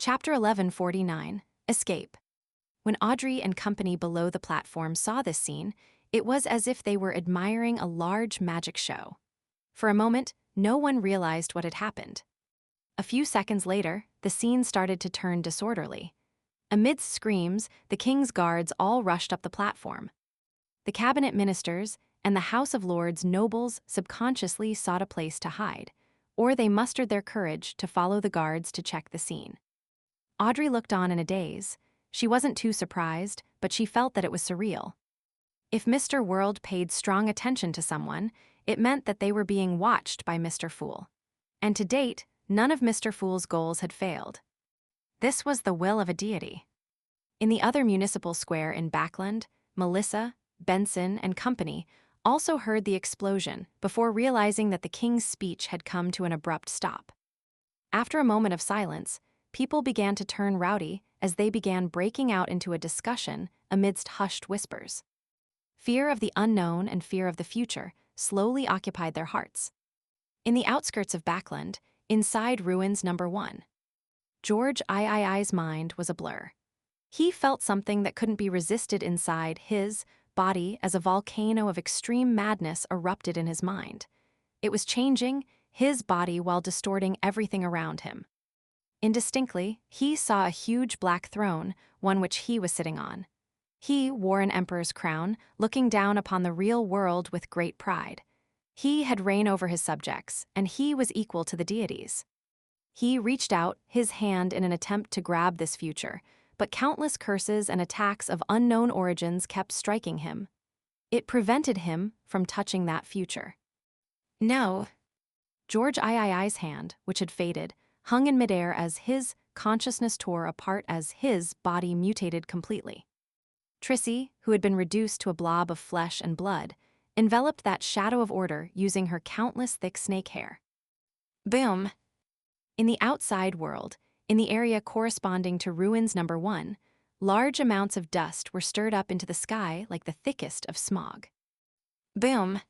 Chapter 1149, Escape. When Audrey and company below the platform saw this scene, it was as if they were admiring a large magic show. For a moment, no one realized what had happened. A few seconds later, the scene started to turn disorderly. Amidst screams, the king's guards all rushed up the platform. The cabinet ministers and the House of Lords nobles subconsciously sought a place to hide, or they mustered their courage to follow the guards to check the scene. Audrey looked on in a daze. She wasn't too surprised, but she felt that it was surreal. If Mr. World paid strong attention to someone, it meant that they were being watched by Mr. Fool. And to date, none of Mr. Fool's goals had failed. This was the will of a deity. In the other municipal square in Backland, Melissa, Benson, and company also heard the explosion before realizing that the king's speech had come to an abrupt stop. After a moment of silence, people began to turn rowdy as they began breaking out into a discussion amidst hushed whispers. Fear of the unknown and fear of the future slowly occupied their hearts. In the outskirts of Backland, inside ruins number 1, George Ii's mind was a blur. He felt something that couldn't be resisted inside his body as a volcano of extreme madness erupted in his mind. It was changing his body while distorting everything around him. Indistinctly, he saw a huge black throne, one which he was sitting on. He wore an emperor's crown, looking down upon the real world with great pride. He had reign over his subjects, and he was equal to the deities. He reached out his hand in an attempt to grab this future, but countless curses and attacks of unknown origins kept striking him. It prevented him from touching that future. No. George Ii's hand, which had faded, hung in midair as his consciousness tore apart as his body mutated completely. Trissy, who had been reduced to a blob of flesh and blood, enveloped that shadow of order using her countless thick snake hair. Boom! In the outside world, in the area corresponding to ruins number 1, large amounts of dust were stirred up into the sky like the thickest of smog. Boom!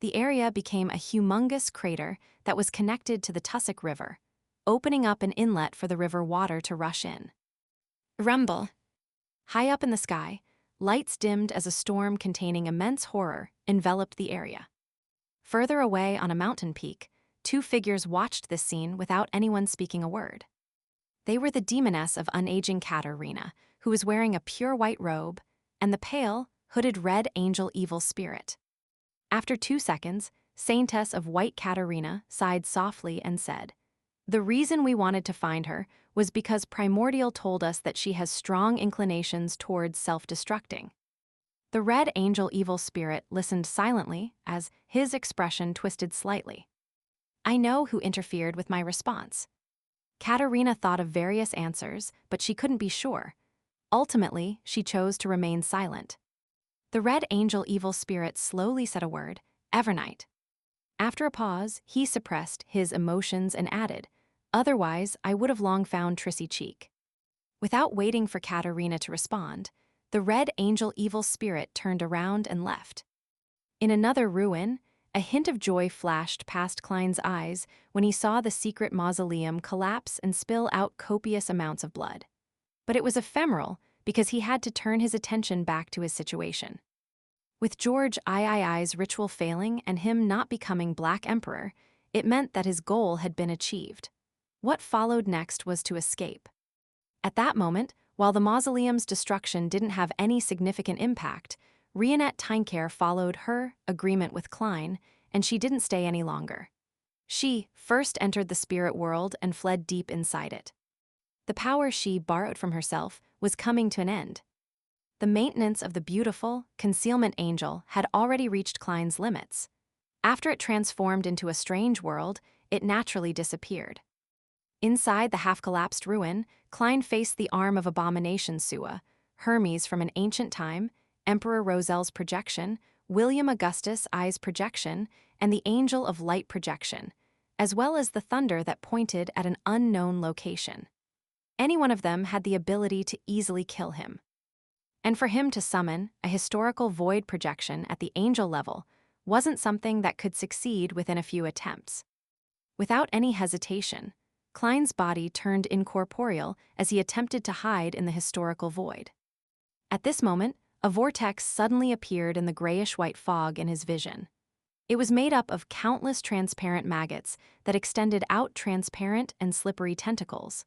The area became a humongous crater that was connected to the Tussock River, opening up an inlet for the river water to rush in. Rumble! High up in the sky, lights dimmed as a storm containing immense horror enveloped the area. Further away on a mountain peak, 2 figures watched this scene without anyone speaking a word. They were the demoness of unaging Katarina, who was wearing a pure white robe, and the pale, hooded red angel evil spirit. After 2 seconds, Saintess of White Katarina sighed softly and said, "The reason we wanted to find her was because Primordial told us that she has strong inclinations towards self-destructing." The red angel evil spirit listened silently as his expression twisted slightly. "I know who interfered with my response." Katarina thought of various answers, but she couldn't be sure. Ultimately, she chose to remain silent. The red angel evil spirit slowly said a word, "Evernight." After a pause, he suppressed his emotions and added, "Otherwise, I would have long found Trissy cheek." Without waiting for Katarina to respond, the red angel evil spirit turned around and left. In another ruin, a hint of joy flashed past Klein's eyes when he saw the secret mausoleum collapse and spill out copious amounts of blood. But it was ephemeral because he had to turn his attention back to his situation. With George Ii's ritual failing and him not becoming Black Emperor, it meant that his goal had been achieved. What followed next was to escape. At that moment, while the mausoleum's destruction didn't have any significant impact, Rionette Tynecare followed her agreement with Klein, and she didn't stay any longer. She first entered the spirit world and fled deep inside it. The power she borrowed from herself was coming to an end. The maintenance of the beautiful concealment angel had already reached Klein's limits. After it transformed into a strange world, it naturally disappeared. Inside the half-collapsed ruin, Klein faced the arm of Abomination Sua, Hermes from an ancient time, Emperor Rosel's projection, William Augustus I's projection, and the Angel of Light projection, as well as the thunder that pointed at an unknown location. Any one of them had the ability to easily kill him. And for him to summon a historical void projection at the angel level wasn't something that could succeed within a few attempts. Without any hesitation, Klein's body turned incorporeal as he attempted to hide in the historical void. At this moment, a vortex suddenly appeared in the grayish-white fog in his vision. It was made up of countless transparent maggots that extended out transparent and slippery tentacles.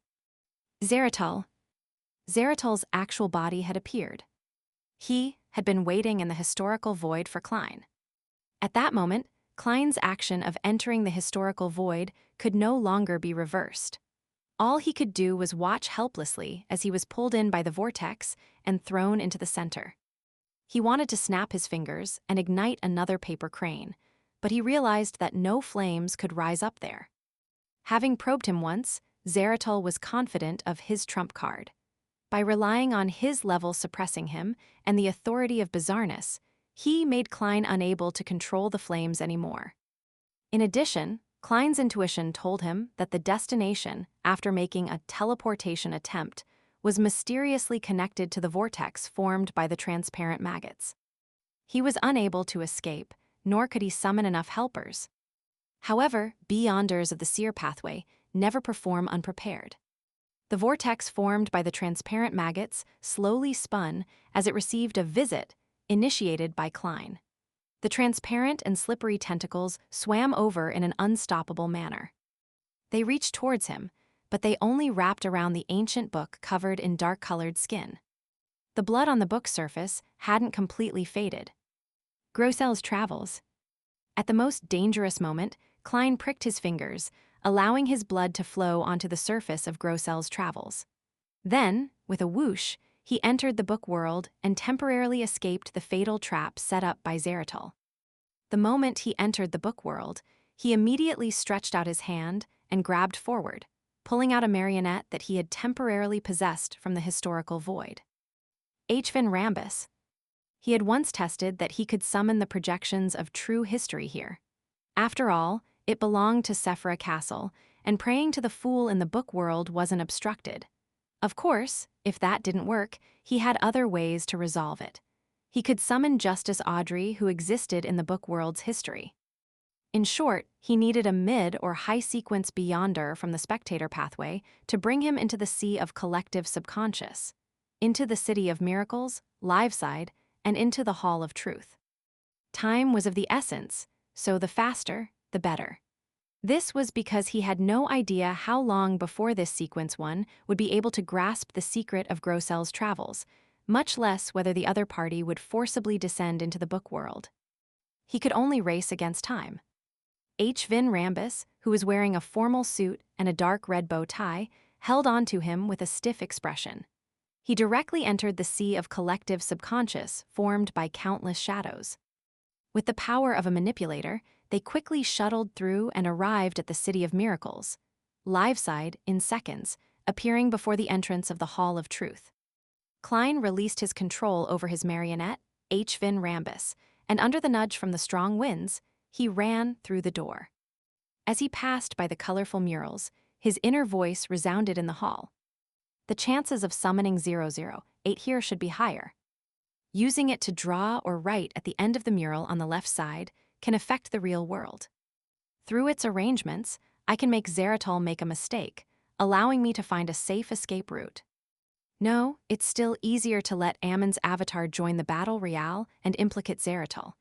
Zeratul. Zeratul's actual body had appeared. He had been waiting in the historical void for Klein. At that moment, Klein's action of entering the historical void could no longer be reversed. All he could do was watch helplessly as he was pulled in by the vortex and thrown into the center. He wanted to snap his fingers and ignite another paper crane, but he realized that no flames could rise up there. Having probed him once, Zeratul was confident of his trump card. By relying on his level suppressing him and the authority of bizarreness, he made Klein unable to control the flames anymore. In addition, Klein's intuition told him that the destination, after making a teleportation attempt, was mysteriously connected to the vortex formed by the transparent maggots. He was unable to escape, nor could he summon enough helpers. However, Beyonders of the Seer pathway never perform unprepared. The vortex formed by the transparent maggots slowly spun as it received a visit initiated by Klein. The transparent and slippery tentacles swam over in an unstoppable manner. They reached towards him, but they only wrapped around the ancient book covered in dark-colored skin. The blood on the book's surface hadn't completely faded. Grossel's travels. At the most dangerous moment, Klein pricked his fingers, allowing his blood to flow onto the surface of Grossel's travels. Then, with a whoosh, he entered the book world and temporarily escaped the fatal trap set up by Zeratul. The moment he entered the book world, he immediately stretched out his hand and grabbed forward, pulling out a marionette that he had temporarily possessed from the historical void. Hvin Rambus. He had once tested that he could summon the projections of true history here. After all, it belonged to Sephra Castle, and praying to the fool in the book world wasn't obstructed. Of course, if that didn't work, he had other ways to resolve it. He could summon Justice Audrey, who existed in the book world's history. In short, he needed a mid- or high-sequence Beyonder from the spectator pathway to bring him into the sea of collective subconscious, into the city of miracles, Liveside, and into the Hall of Truth. Time was of the essence, so the faster, the better. This was because he had no idea how long before this sequence one would be able to grasp the secret of Grossel's travels, much less whether the other party would forcibly descend into the book world. He could only race against time. Hvin Rambus, who was wearing a formal suit and a dark red bow tie, held on to him with a stiff expression. He directly entered the sea of collective subconscious formed by countless shadows. With the power of a manipulator, they quickly shuttled through and arrived at the City of Miracles, Liveside, in seconds, appearing before the entrance of the Hall of Truth. Klein released his control over his marionette, Hvin Rambus, and under the nudge from the strong winds, he ran through the door. As he passed by the colorful murals, his inner voice resounded in the hall. The chances of summoning 008 here should be higher. Using it to draw or write at the end of the mural on the left side can affect the real world. Through its arrangements, I can make Zeratul make a mistake, allowing me to find a safe escape route. No, it's still easier to let Ammon's avatar join the battle royale and implicate Zeratul.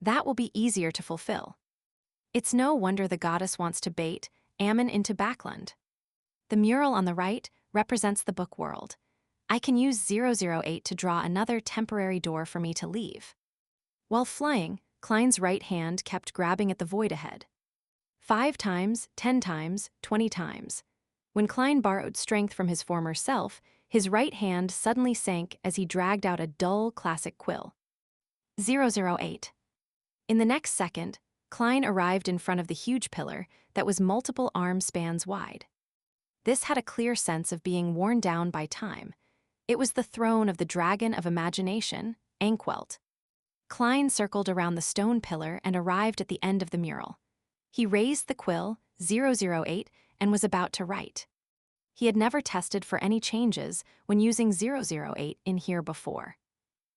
That will be easier to fulfill. It's no wonder the goddess wants to bait Ammon into Backland. The mural on the right represents the book world. I can use 008 to draw another temporary door for me to leave. While flying, Klein's right hand kept grabbing at the void ahead. 5 times, 10 times, 20 times. When Klein borrowed strength from his former self, his right hand suddenly sank as he dragged out a dull, classic quill. 008. In the next second, Klein arrived in front of the huge pillar that was multiple arm spans wide. This had a clear sense of being worn down by time. It was the throne of the dragon of imagination, Ankwelt. Klein circled around the stone pillar and arrived at the end of the mural. He raised the quill, 008, and was about to write. He had never tested for any changes when using 008 in here before.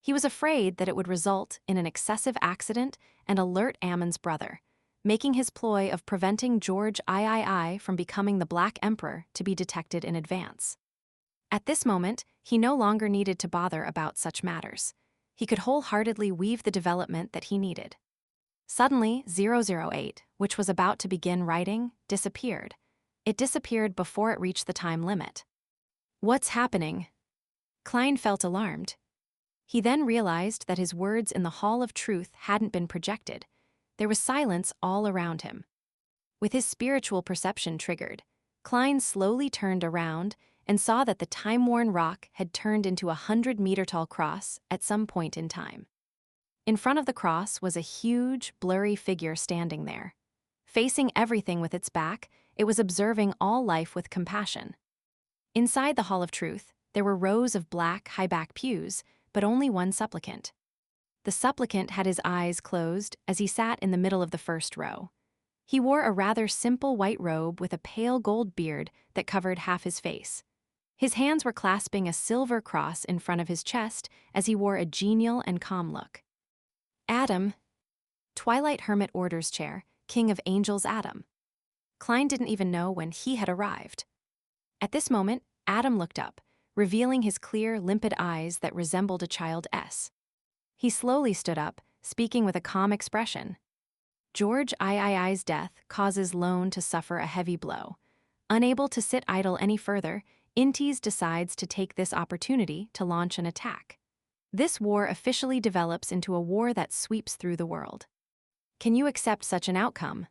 He was afraid that it would result in an excessive accident and alert Ammon's brother. making his ploy of preventing George III from becoming the Black Emperor to be detected in advance. At this moment, he no longer needed to bother about such matters. He could wholeheartedly weave the development that he needed. Suddenly, 008, which was about to begin writing, disappeared. It disappeared before it reached the time limit. What's happening? Klein felt alarmed. He then realized that his words in the Hall of Truth hadn't been projected. There was silence all around him. With his spiritual perception triggered, Klein slowly turned around and saw that the time-worn rock had turned into a 100-meter-tall cross at some point in time. In front of the cross was a huge, blurry figure standing there. Facing everything with its back, it was observing all life with compassion. Inside the Hall of Truth, there were rows of black, high-back pews, but only one supplicant. The supplicant had his eyes closed as he sat in the middle of the first row. He wore a rather simple white robe with a pale gold beard that covered half his face. His hands were clasping a silver cross in front of his chest as he wore a genial and calm look. Adam, Twilight Hermit Order's chair, King of Angels Adam. Klein didn't even know when he had arrived. At this moment, Adam looked up, revealing his clear, limpid eyes that resembled a child's. He slowly stood up, speaking with a calm expression. George III's death causes Lone to suffer a heavy blow. Unable to sit idle any further, Intes decides to take this opportunity to launch an attack. This war officially develops into a war that sweeps through the world. Can you accept such an outcome?